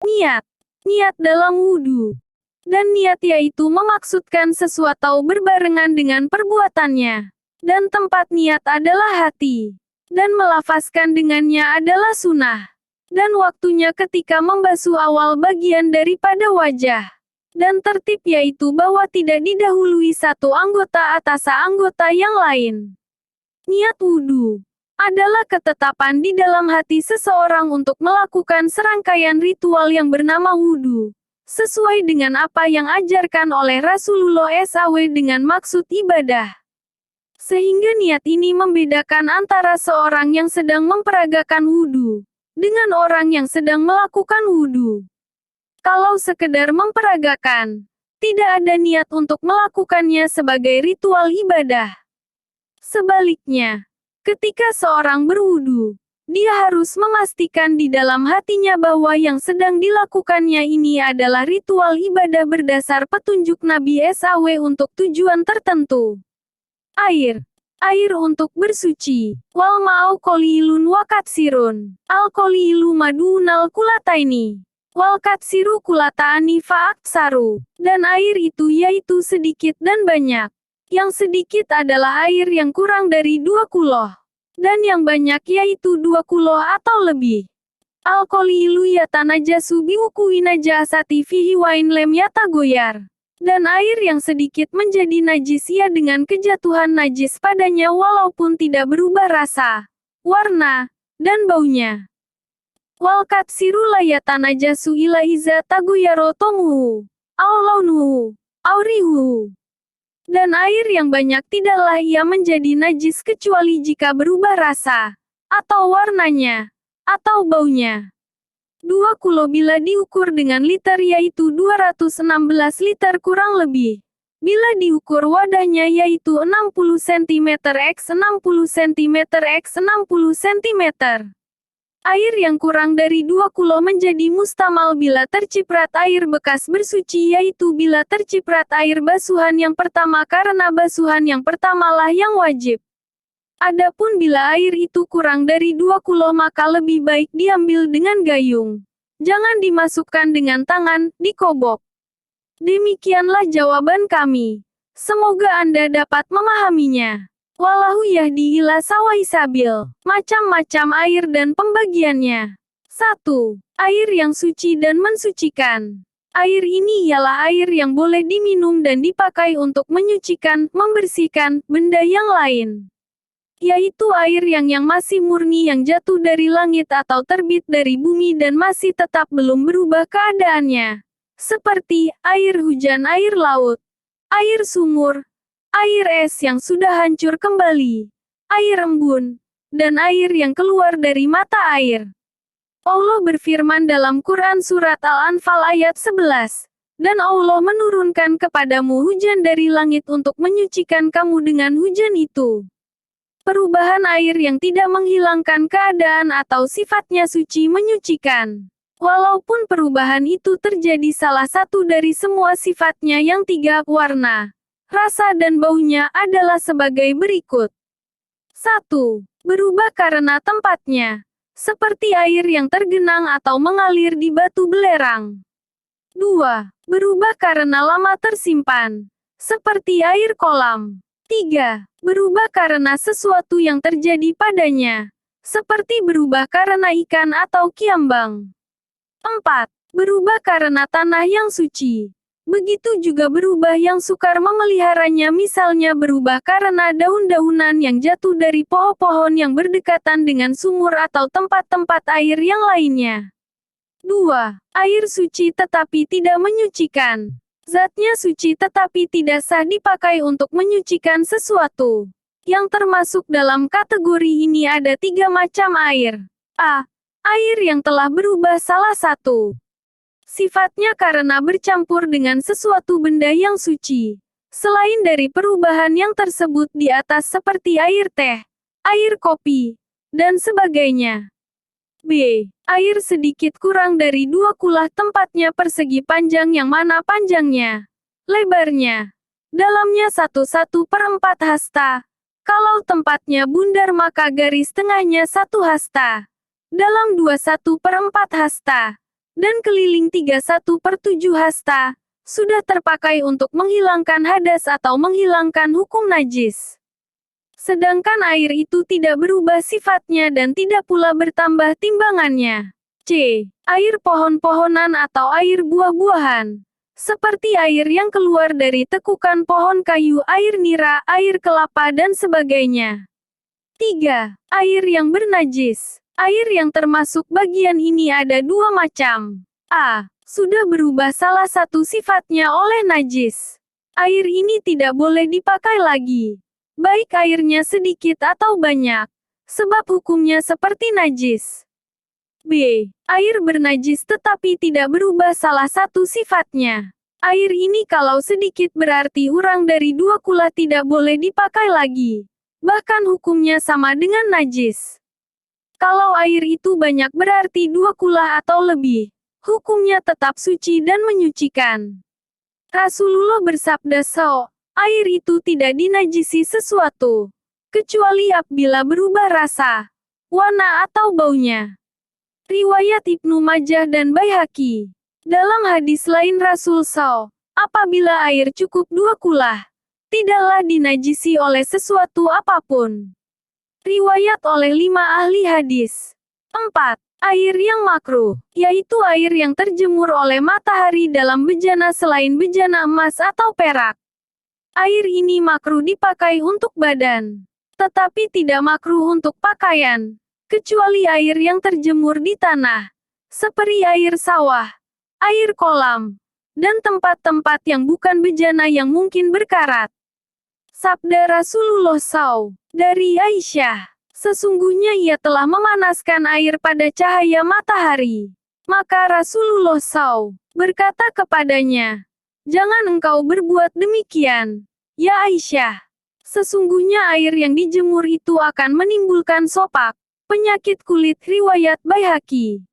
Niat. Niat dalam wudhu. Dan niat yaitu memaksudkan sesuatu berbarengan dengan perbuatannya. Dan tempat niat adalah hati. Dan melafazkan dengannya adalah sunnah. Dan waktunya ketika membasuh awal bagian daripada wajah. Dan tertib yaitu bahwa tidak didahului satu anggota atas anggota yang lain. Niat wudhu adalah ketetapan di dalam hati seseorang untuk melakukan serangkaian ritual yang bernama wudhu. Sesuai dengan apa yang ajarkan oleh Rasulullah SAW dengan maksud ibadah. Sehingga niat ini membedakan antara seorang yang sedang memperagakan wudhu dengan orang yang sedang melakukan wudhu. Kalau sekedar memperagakan, tidak ada niat untuk melakukannya sebagai ritual ibadah. Sebaliknya, ketika seorang berwudu, dia harus memastikan di dalam hatinya bahwa yang sedang dilakukannya ini adalah ritual ibadah berdasar petunjuk Nabi SAW untuk tujuan tertentu. Air. Air untuk bersuci. Wal ma'au qolilun wa katsirun. Al qolilu madunal kulataini. Wal katsiru kulata'ani fa'aksaru. Dan air itu yaitu sedikit dan banyak. Yang sedikit adalah air yang kurang dari 2 kuloh. Dan yang banyak yaitu 2 kuloh atau lebih. Al qolilu yatanajasu biwuku'i najasati fihi wa in lem yatagoyar. Dan air yang sedikit menjadi najis ia dengan kejatuhan najis padanya walaupun tidak berubah rasa, warna, dan baunya. Wal katsiru la yatanajasu ila iza tagoyaro tomuhu, au launuhu, au rihuhu. Dan air yang banyak tidaklah ia menjadi najis kecuali jika berubah rasa, atau warnanya, atau baunya. 2 kulo bila diukur dengan liter yaitu 216 liter kurang lebih. Bila diukur wadahnya yaitu 60 cm x 60 cm x 60 cm. Air yang kurang dari 2 kulo menjadi mustamal bila terciprat air bekas bersuci yaitu bila terciprat air basuhan yang pertama karena basuhan yang pertamalah yang wajib. Adapun bila air itu kurang dari 2 kulo maka lebih baik diambil dengan gayung. Jangan dimasukkan dengan tangan, dikobok. Demikianlah jawaban kami. Semoga Anda dapat memahaminya. Wallahu yahdi ila sawai sabil. Macam-macam air dan pembagiannya. 1. Air yang suci dan mensucikan. Air ini ialah air yang boleh diminum dan dipakai untuk menyucikan, membersihkan, benda yang lain. Yaitu air yang masih murni yang jatuh dari langit atau terbit dari bumi dan masih tetap belum berubah keadaannya. Seperti air hujan, air laut, air sumur, air es yang sudah hancur kembali, air embun, dan air yang keluar dari mata air. Allah berfirman dalam Quran Surat Al-Anfal ayat 11. Dan Allah menurunkan kepadamu hujan dari langit untuk menyucikan kamu dengan hujan itu. Perubahan air yang tidak menghilangkan keadaan atau sifatnya suci menyucikan. Walaupun perubahan itu terjadi salah satu dari semua sifatnya yang 3, warna, rasa dan baunya adalah sebagai berikut. 1. Berubah karena tempatnya. Seperti air yang tergenang atau mengalir di batu belerang. 2. Berubah karena lama tersimpan. Seperti air kolam. 3. Berubah karena sesuatu yang terjadi padanya. Seperti berubah karena ikan atau kiambang. 4. Berubah karena tanah yang suci. Begitu juga berubah yang sukar memeliharanya misalnya berubah karena daun-daunan yang jatuh dari pohon-pohon yang berdekatan dengan sumur atau tempat-tempat air yang lainnya. 2. Air suci tetapi tidak menyucikan. Zatnya suci tetapi tidak sah dipakai untuk menyucikan sesuatu. Yang termasuk dalam kategori ini ada 3 macam air. A. Air yang telah berubah salah satu sifatnya karena bercampur dengan sesuatu benda yang suci. Selain dari perubahan yang tersebut di atas seperti air teh, air kopi, dan sebagainya. B. Air sedikit kurang dari 2 kulah tempatnya persegi panjang yang mana panjangnya, lebarnya, dalamnya 1/4 hasta. Kalau tempatnya bundar maka garis tengahnya 1 hasta. Dalam 2/4 hasta. dan keliling 31/7 hasta, sudah terpakai untuk menghilangkan hadas atau menghilangkan hukum najis. Sedangkan air itu tidak berubah sifatnya dan tidak pula bertambah timbangannya. C. Air pohon-pohonan atau air buah-buahan. Seperti air yang keluar dari tekukan pohon kayu, air nira, air kelapa dan sebagainya. 3. Air yang bernajis. Air yang termasuk bagian ini ada dua macam. A. Sudah berubah salah satu sifatnya oleh najis. Air ini tidak boleh dipakai lagi. Baik airnya sedikit atau banyak. Sebab hukumnya seperti najis. B. Air bernajis tetapi tidak berubah salah satu sifatnya. Air ini kalau sedikit berarti kurang dari 2 kula tidak boleh dipakai lagi. Bahkan hukumnya sama dengan najis. Kalau air itu banyak berarti 2 kula atau lebih. Hukumnya tetap suci dan menyucikan. Rasulullah bersabda, air itu tidak dinajisi sesuatu, kecuali apabila berubah rasa, warna atau baunya. Riwayat Ibnu Majah dan Baihaqi. Dalam hadis lain Rasul apabila air cukup 2 kula, tidaklah dinajisi oleh sesuatu apapun. Riwayat oleh 5 ahli hadis. 4. Air yang makruh, yaitu air yang terjemur oleh matahari dalam bejana selain bejana emas atau perak. Air ini makruh dipakai untuk badan, tetapi tidak makruh untuk pakaian, kecuali air yang terjemur di tanah, seperti air sawah, air kolam, dan tempat-tempat yang bukan bejana yang mungkin berkarat. Sabda Rasulullah dari Aisyah, sesungguhnya ia telah memanaskan air pada cahaya matahari. Maka Rasulullah berkata kepadanya, jangan engkau berbuat demikian, ya Aisyah. Sesungguhnya air yang dijemur itu akan menimbulkan sopak, penyakit kulit. Riwayat Baihaqi.